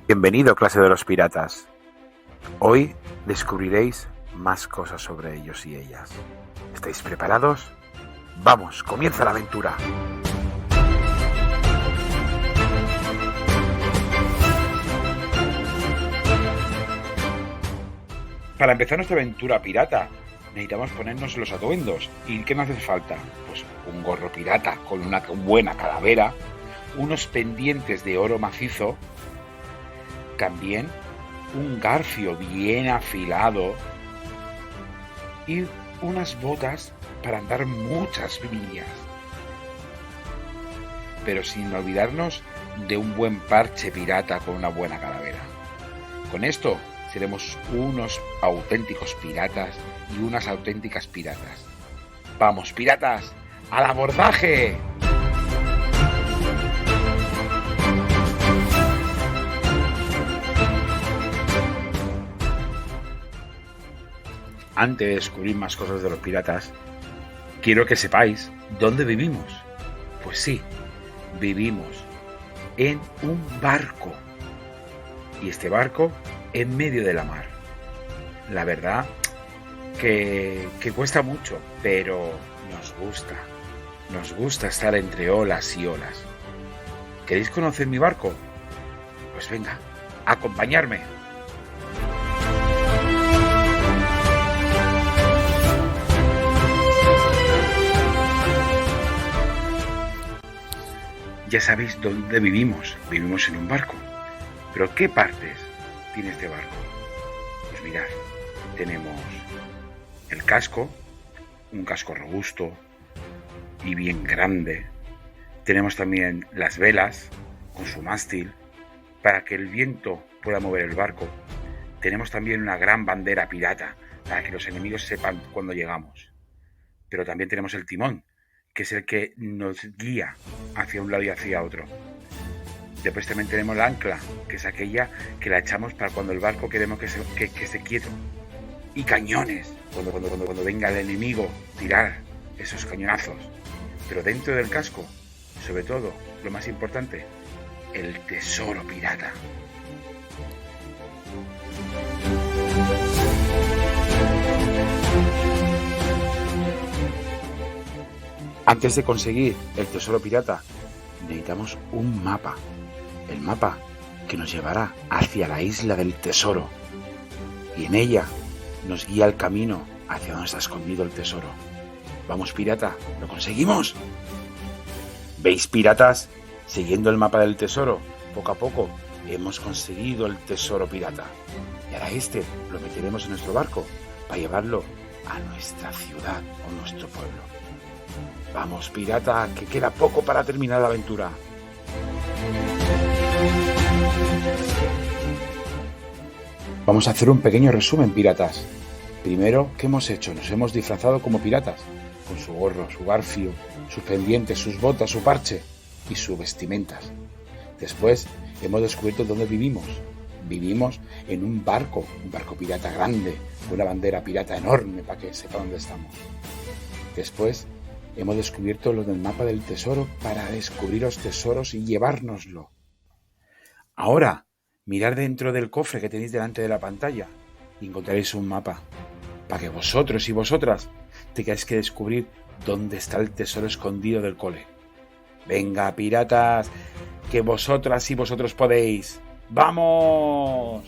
Bienvenido, clase de los piratas. Hoy descubriréis más cosas sobre ellos y ellas. ¿Estáis preparados? ¡Vamos! ¡Comienza la aventura! Para empezar nuestra aventura pirata, necesitamos ponernos los atuendos. ¿Y qué nos hace falta? Pues un gorro pirata con una buena calavera, unos pendientes de oro macizo, también un garfio bien afilado y unas botas para andar muchas millas. Pero sin olvidarnos de un buen parche pirata con una buena calavera. Con esto seremos unos auténticos piratas y unas auténticas piratas. ¡Vamos, piratas! ¡Al abordaje! Antes de descubrir más cosas de los piratas, quiero que sepáis dónde vivimos. Pues sí, vivimos en un barco. Y este barco en medio de la mar. La verdad que cuesta mucho, pero nos gusta. Nos gusta estar entre olas y olas. ¿Queréis conocer mi barco? Pues venga, acompañadme. Ya sabéis dónde vivimos. Vivimos en un barco. ¿Pero qué partes tiene este barco? Pues mirad, tenemos el casco, un casco robusto y bien grande. Tenemos también las velas con su mástil para que el viento pueda mover el barco. Tenemos también una gran bandera pirata para que los enemigos sepan cuándo llegamos. Pero también tenemos el timón, que es el que nos guía hacia un lado y hacia otro. Después también tenemos la ancla, que es aquella que la echamos para cuando el barco queremos que esté quieto. Y cañones, cuando venga el enemigo, tirar esos cañonazos. Pero dentro del casco, sobre todo, lo más importante, el tesoro pirata. Antes de conseguir el tesoro pirata, necesitamos un mapa. El mapa que nos llevará hacia la isla del tesoro. Y en ella nos guía el camino hacia donde está escondido el tesoro. Vamos, pirata, ¿lo conseguimos? ¿Veis, piratas? Siguiendo el mapa del tesoro, poco a poco hemos conseguido el tesoro pirata. Y ahora lo meteremos en nuestro barco para llevarlo a nuestra ciudad o nuestro pueblo. Vamos, pirata, que queda poco para terminar la aventura. Vamos a hacer un pequeño resumen, piratas. Primero, ¿qué hemos hecho? Nos hemos disfrazado como piratas, con su gorro, su garfio, sus pendientes, sus botas, su parche y sus vestimentas. Después, hemos descubierto dónde vivimos. Vivimos en un barco pirata grande, con una bandera pirata enorme para que sepa dónde estamos. Después, hemos descubierto lo del mapa del tesoro para descubrir los tesoros y llevárnoslo. Ahora, mirad dentro del cofre que tenéis delante de la pantalla y encontraréis un mapa para que vosotros y vosotras tengáis que descubrir dónde está el tesoro escondido del cole. Venga, piratas, que vosotras y vosotros podéis. ¡Vamos!